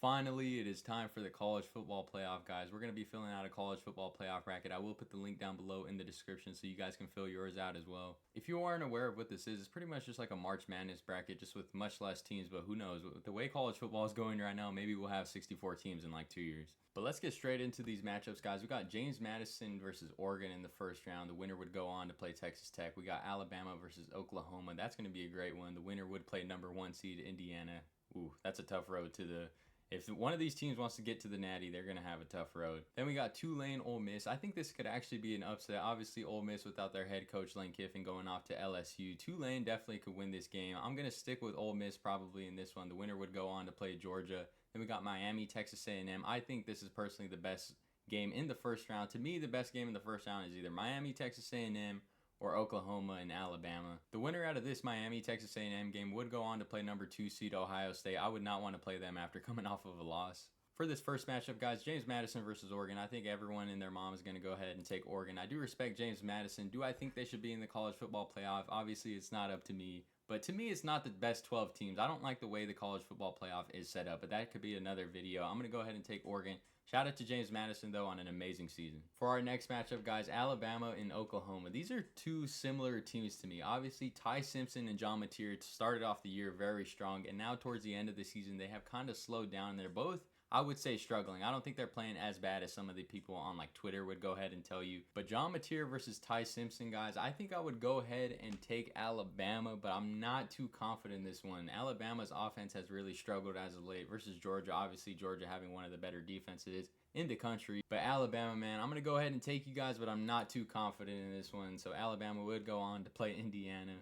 Finally, it is time for the college football playoff, guys. We're going to be filling out a college football playoff bracket. I will put the link down below in the description so you guys can fill yours out as well. If you aren't aware of what this is, it's pretty much just like a March Madness bracket, just with much less teams, but who knows? With the way college football is going right now, maybe we'll have 64 teams in like 2 years. But let's get straight into these matchups, guys. We got James Madison versus Oregon in the first round. The winner would go on to play Texas Tech. We got Alabama versus Oklahoma. That's going to be a great one. The winner would play number 1 seed Indiana. Ooh, that's a tough road to the... If one of these teams wants to get to the Natty, they're going to have a tough road. Then we got Tulane, Ole Miss. I think this could actually be an upset. Obviously, Ole Miss without their head coach, Lane Kiffin, going off to LSU. Tulane definitely could win this game. I'm going to stick with Ole Miss probably in this one. The winner would go on to play Georgia. Then we got Miami, Texas A&M. I think this is personally the best game in the first round. To me, the best game in the first round is either Miami, Texas A&M, or Oklahoma and Alabama. The winner out of this Miami Texas A&M game would go on to play number 2 seed Ohio State. I would not want to play them after coming off of a loss. For this first matchup, guys, James Madison versus Oregon. I think everyone and their mom is going to go ahead and take Oregon. I do respect James Madison. Do I think they should be in the college football playoff? Obviously, it's not up to me. But to me, it's not the best 12 teams. I don't like the way the college football playoff is set up, but that could be another video. I'm going to go ahead and take Oregon. Shout out to James Madison, though, on an amazing season. For our next matchup, guys, Alabama and Oklahoma. These are two similar teams to me. Obviously, Ty Simpson and John Mateer started off the year very strong, and now towards the end of the season, they have kind of slowed down. They're both, I would say, struggling. I don't think they're playing as bad as some of the people on like Twitter would go ahead and tell you. But John Mateer versus Ty Simpson, guys, I think I would go ahead and take Alabama, but I'm not too confident in this one. Alabama's offense has really struggled as of late versus Georgia. Obviously, Georgia having one of the better defenses in the country. But Alabama, man, I'm going to go ahead and take you guys, but I'm not too confident in this one. So Alabama would go on to play Indiana.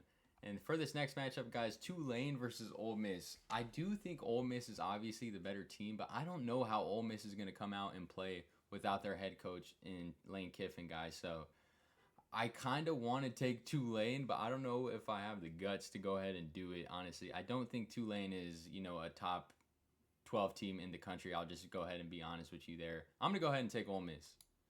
And for this next matchup, guys, Tulane versus Ole Miss. I do think Ole Miss is obviously the better team, but I don't know how Ole Miss is going to come out and play without their head coach in Lane Kiffin, guys. So I kind of want to take Tulane, but I don't know if I have the guts to go ahead and do it, honestly. I don't think Tulane is, a top 12 team in the country. I'll just go ahead and be honest with you there. I'm going to go ahead and take Ole Miss.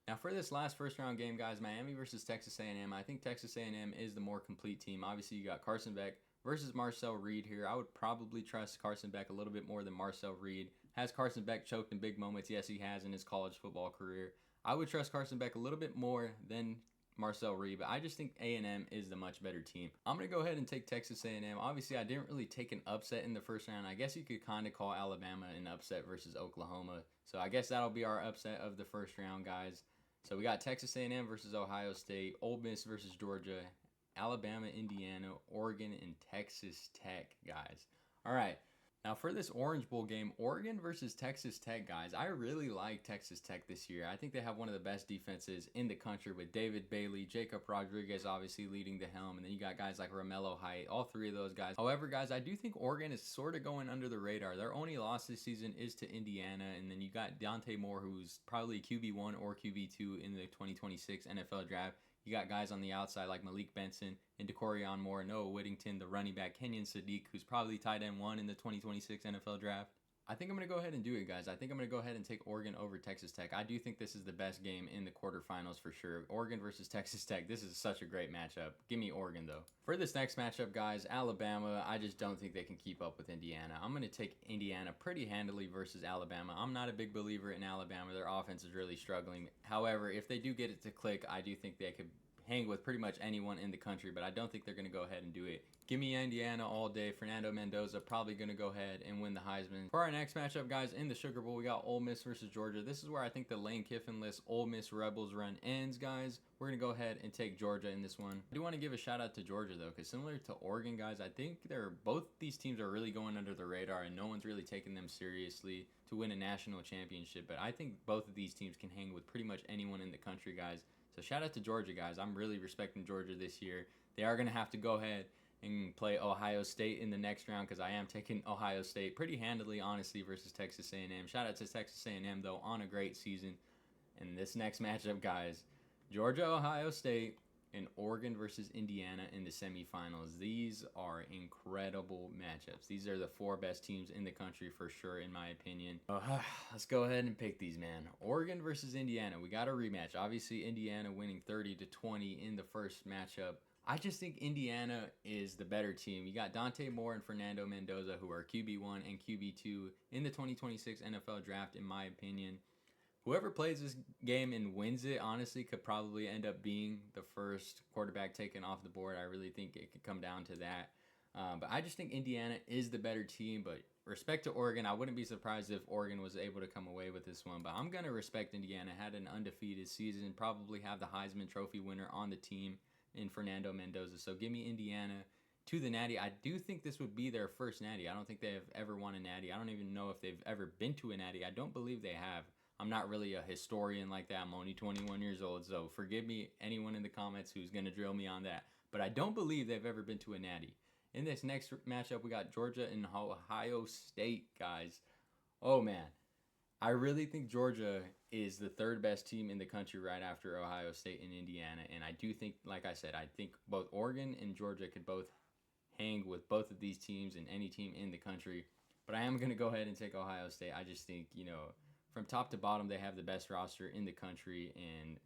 Now for this last first round game, guys, Miami versus Texas A&M. I think Texas A&M is the more complete team. Obviously, you got Carson Beck versus Marcel Reed here. I would probably trust Carson Beck a little bit more than Marcel Reed. Has Carson Beck choked in big moments? Yes, he has in his college football career. I would trust Carson Beck a little bit more than Marcel Reed, but I just think A&M is the much better team. I'm going to go ahead and take Texas A&M. Obviously, I didn't really take an upset in the first round. I guess you could kind of call Alabama an upset versus Oklahoma. So I guess that'll be our upset of the first round, guys. So we got Texas A&M versus Ohio State, Ole Miss versus Georgia, Alabama, Indiana, Oregon, and Texas Tech, guys. All right. Now for this Orange Bowl game, Oregon versus Texas Tech, guys. I really like Texas Tech this year. I think they have one of the best defenses in the country with David Bailey, Jacob Rodriguez obviously leading the helm, and then you got guys like Romello Height, all three of those guys. However, guys, I do think Oregon is sort of going under the radar. Their only loss this season is to Indiana, and then you got Dante Moore, who's probably QB1 or QB2 in the 2026 NFL Draft. You got guys on the outside like Malik Benson and Decorion Moore, Noah Whittington, the running back Kenyon Sadiq, who's probably tight end 1 in the 2026 NFL Draft. I think I'm going to go ahead and do it, guys. I think I'm going to go ahead and take Oregon over Texas Tech. I do think this is the best game in the quarterfinals for sure. Oregon versus Texas Tech. This is such a great matchup. Give me Oregon, though. For this next matchup, guys, Alabama, I just don't think they can keep up with Indiana. I'm going to take Indiana pretty handily versus Alabama. I'm not a big believer in Alabama. Their offense is really struggling. However, if they do get it to click, I do think they could hang with pretty much anyone in the country, but I don't think they're going to go ahead and do it. Give me Indiana all day. Fernando Mendoza probably going to go ahead and win the Heisman. For our next matchup, guys, in the Sugar Bowl, we got Ole Miss versus Georgia. This is where I think the Lane Kiffin-less Ole Miss Rebels run ends, guys. We're going to go ahead and take Georgia in this one. I do want to give a shout out to Georgia, though, because similar to Oregon, guys, I think both these teams are really going under the radar, and no one's really taking them seriously to win a national championship. But I think both of these teams can hang with pretty much anyone in the country, guys. So shout out to Georgia, guys. I'm really respecting Georgia this year. They are going to have to go ahead and play Ohio State in the next round because I am taking Ohio State pretty handily, honestly, versus Texas A&M. Shout out to Texas A&M, though, on a great season. And this next matchup, guys, Georgia, Ohio State, and Oregon versus Indiana in the semifinals. These are incredible matchups. These are the 4 best teams in the country for sure, in my opinion. Let's go ahead and pick these, man. Oregon versus Indiana. We got a rematch. Obviously, Indiana winning 30-20 in the first matchup. I just think Indiana is the better team. You got Dante Moore and Fernando Mendoza, who are QB1 and QB2 in the 2026 NFL draft, in my opinion. Whoever plays this game and wins it, honestly, could probably end up being the first quarterback taken off the board. I really think it could come down to that. But I just think Indiana is the better team. But respect to Oregon, I wouldn't be surprised if Oregon was able to come away with this one. But I'm going to respect Indiana. Had an undefeated season, probably have the Heisman Trophy winner on the team in Fernando Mendoza. So give me Indiana to the Natty. I do think this would be their first Natty. I don't think they have ever won a Natty. I don't even know if they've ever been to a Natty. I don't believe they have. I'm not really a historian like that. I'm only 21 years old, so forgive me, anyone in the comments who's going to drill me on that. But I don't believe they've ever been to a Natty. In this next matchup, we got Georgia and Ohio State, guys. Oh, man. I really think Georgia is the third best team in the country right after Ohio State and Indiana. And I do think, like I said, I think both Oregon and Georgia could both hang with both of these teams and any team in the country. But I am going to go ahead and take Ohio State. I just think, from top to bottom, they have the best roster in the country. And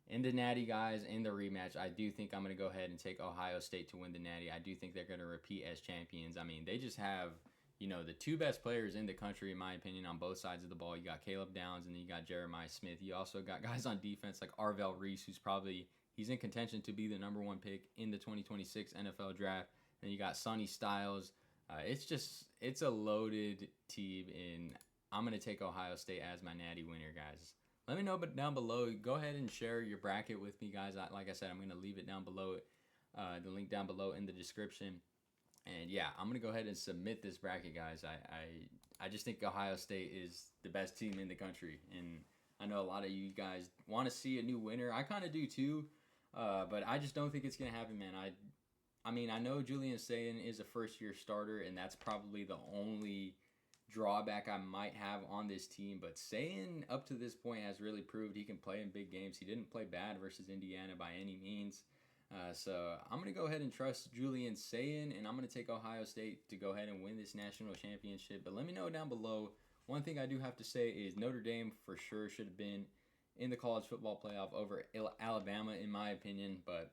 in the Natty, guys, in the rematch, I do think I'm going to go ahead and take Ohio State to win the Natty. I do think they're going to repeat as champions. I mean, they just have, the two best players in the country, in my opinion, on both sides of the ball. You got Caleb Downs, and then you got Jeremiah Smith. You also got guys on defense like Arvell Reese, he's in contention to be the number one pick in the 2026 NFL draft. Then you got Sonny Styles. It's a loaded team, and I'm going to take Ohio State as my Natty winner, guys. Let me know down below. Go ahead and share your bracket with me, guys. Like I said, I'm going to leave it down below, the link down below in the description. And yeah, I'm going to go ahead and submit this bracket, guys. I just think Ohio State is the best team in the country. And I know a lot of you guys want to see a new winner. I kind of do too, but I just don't think it's going to happen, man. I mean, I know Julian Sayin is a first-year starter, and that's probably the only drawback I might have on this team, but Sayin up to this point has really proved he can play in big games. He didn't play bad versus Indiana by any means. So I'm going to go ahead and trust Julian Sayin, and I'm going to take Ohio State to go ahead and win this national championship. But let me know down below. One thing I do have to say is Notre Dame for sure should have been in the college football playoff over Alabama, in my opinion. But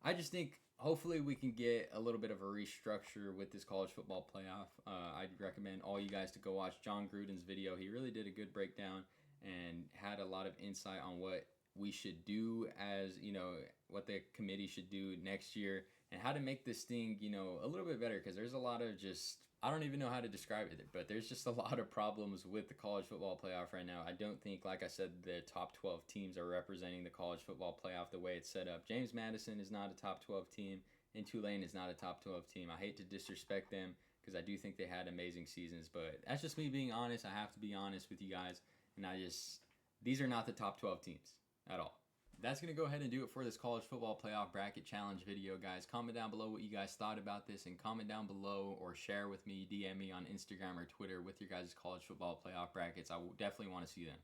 I just think hopefully we can get a little bit of a restructure with this college football playoff. I'd recommend all you guys to go watch John Gruden's video. He really did a good breakdown and had a lot of insight on what we should do as, what the committee should do next year and how to make this thing, a little bit better, because there's a lot of I don't even know how to describe it, but there's just a lot of problems with the college football playoff right now. I don't think, like I said, the top 12 teams are representing the college football playoff the way it's set up. James Madison is not a top 12 team, and Tulane is not a top 12 team. I hate to disrespect them because I do think they had amazing seasons, but that's just me being honest. I have to be honest with you guys, and these are not the top 12 teams at all. That's going to go ahead and do it for this college football playoff bracket challenge video, guys. Comment down below what you guys thought about this, and comment down below or share with me, DM me on Instagram or Twitter with your guys' college football playoff brackets. I will definitely want to see them.